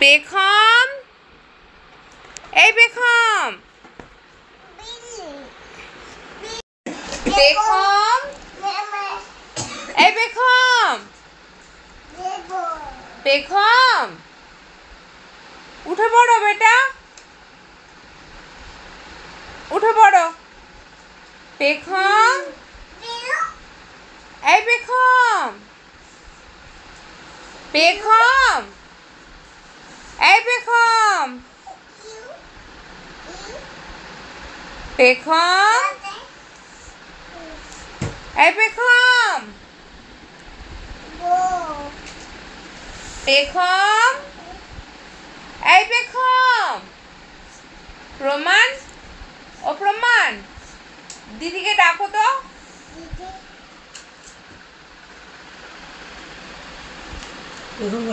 পেখম, এই পেখম, পেখম, এই পেখম, পেখম, উঠে পড়ো বেটা, উঠে পড়ো। পেখম, এই পেখম, পেখম, এই পেখম, পেখম, এই পেখম, পেখম, এই পেখম। প্রমাণ, ও প্রমাণ, দিদিকে ডাকো তো।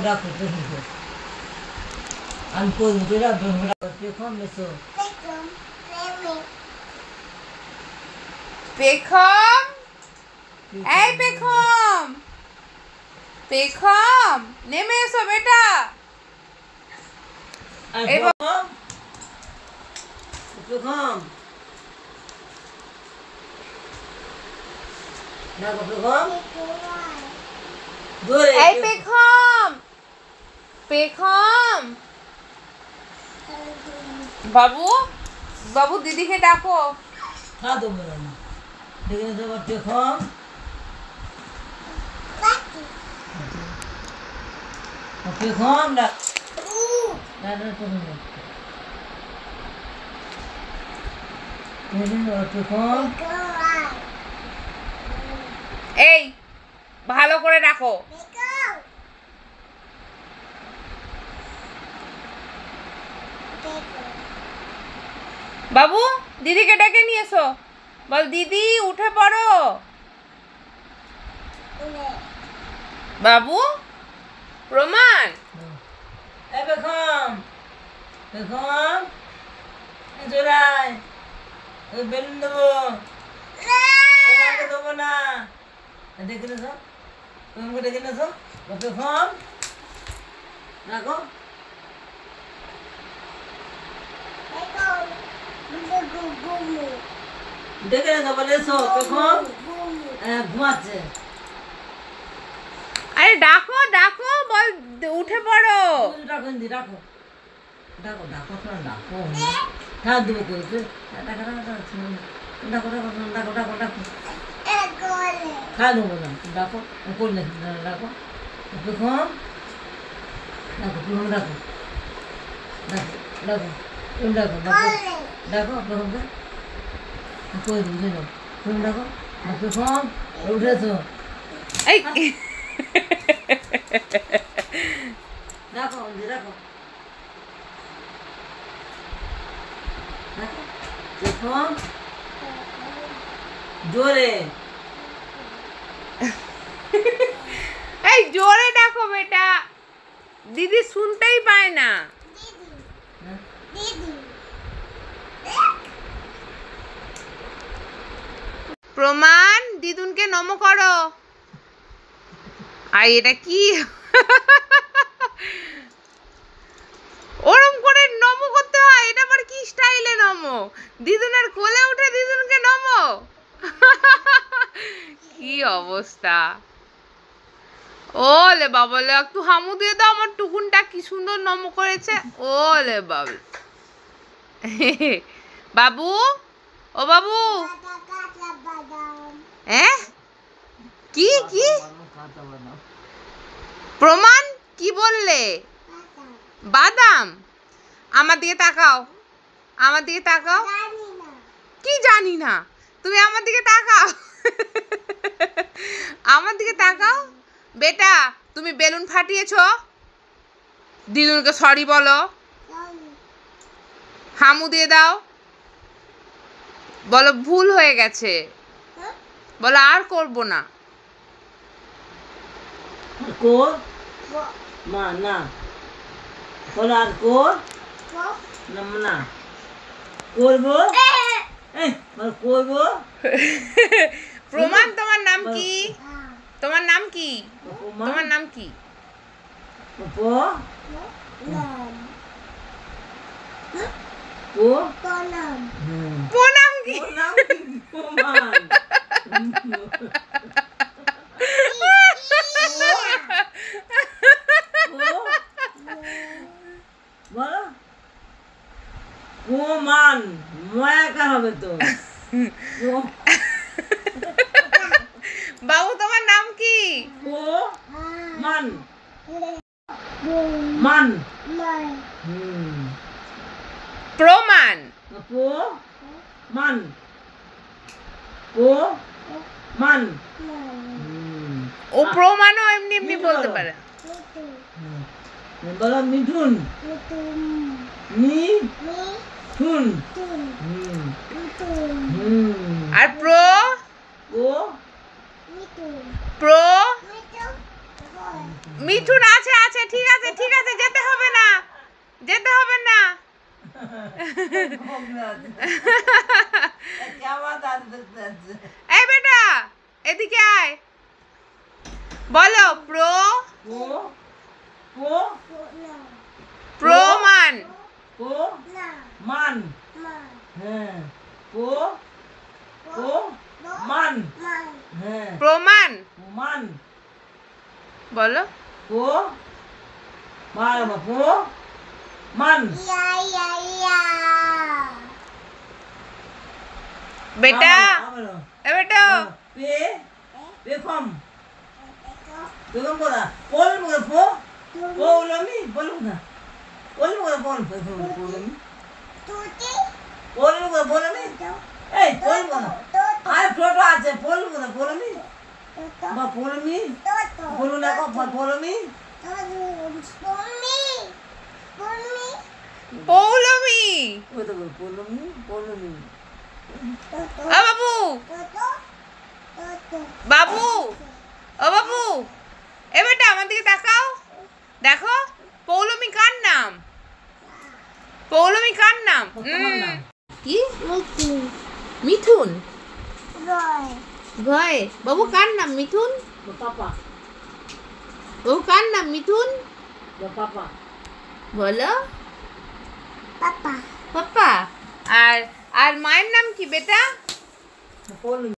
ডাকো আমি পেখম এসো। পেখম, এই পেখম, পেখম, নেমে এসো বেটা। পেখম ডাকো পেখম। এই পেখম, পেখম, বাবু, বাবু দিদিকে ডাকো। হ্যাঁ দেবো না, দেখে নিতে পারো পেখম। পেখম ডাক, পেখম। এই ভালো করে ডাকো। বাবু দিদিকে ডেকে নিয়ে এসো, বল দিদি উঠে পড়ো। বাবু প্রমাণ, এই পেখম, পেখম জোড়ায় বেলুন দেবো, তোমাকে দেবো না। দেখে নেছো, তোমাকে ডেকে নেছো। পেখম রাখো। ডেকে নেছো বলে এসো। পেখম ঘুমাচ্ছে। আরে ডাকো ডাকো, বল উঠে পড়ো। ডাকো হিন্দি ডাকো, ডাকো ডাকো শোনা ডাকো। হ্যাঁ দেবো করে ডাকো ডাকো ডাকো ডাকো ডাকো ডাকো। খা দেবো না, ডাকো করলে ডাকো। পেখম ডাকো, পেখম ডাকো, ডাকো ডাকো ডাকো ডাকো পেখমকে করে দেবো জন্য। পেখম ডাকো, পেখম উঠেছো। এই ডাকো ডাকো ডাকো পেখম জোরে। এই জোরে ডাকো বেটা, দিদি শুনতেই পায় না। প্রমাণ, দিদুনকে নম করো। আর এটা কি ওরম করে নম করতে হয়? এটা আবার কি স্টাইলে নম? দিদুনের কোলে উঠে দিদুনকে নম। কি অবস্থা! ওলে বাবলে, একটু হামু দিয়ে দাও, আমার টুকুনটা কি সুন্দর নম করেছে। ওলে বাবু, বাবু, ও বাবু, হ্যাঁ কি কি প্রমাণ, কি বললে? বাদাম? আমার দিকে তাকাও, আমার দিকে তাকাও। কি জানি না? তুমি আমার দিকে তাকাও, আমার দিকে তাকাও। বেটা তুমি বেলুন ফাটিয়েছো, দিদুনকে সরি বলো, হামু দিয়ে দাও, বলো ভুল হয়ে গেছে, বলো আর করবো না। কর মা না বলো, আর কর না করবো, করবো। প্রমাণ, তোমার নাম কি? তোমার নাম কি? তোমার নাম কি? পো পো প্রণাম কি প্রমান বলো প্রমান ময়াকা হবে তো বাবু তোমার নাম কি? মান মান প্রমাণ। পো মান পো মান ও প্রমাণও এমনি এমনি বলতে পারে। বলো মিঠুন মিঠুন আর ও প্রো মিঠুন আছে আছে ঠিক আছে ঠিক আছে যেতে হবে না যেতে হবে না। এই বেটা এদিকে আয় বলো প্রমাণ মান হ্যাঁ মান হ্যাঁ প্রমাণ মান বলো মান বেটা এ বেটা বেকম বেকম বলা পল মগে পো পৌলমি বলুন না পল মগে পল পৌলমি পল মগে পৌলমি এই পল মগে আর ছোট আছে পল মগে পৌলমি বা পৌলমি বলুন না কো পৌলমি পৌলমি ওই তো পৌলমি ও বাবু বাবু ও বাবু এ বেটা আমার দিকে তাকাও দেখো পৌলমি কার নাম? পৌলমি কার নাম? কি মিঠুন ভয় বাবু কার নাম? মিঠুন পাপা বাবু কার নাম? মিঠুন পাপা বলো পাপা আর আর মায়ের নাম কি বেটা? পৌলমি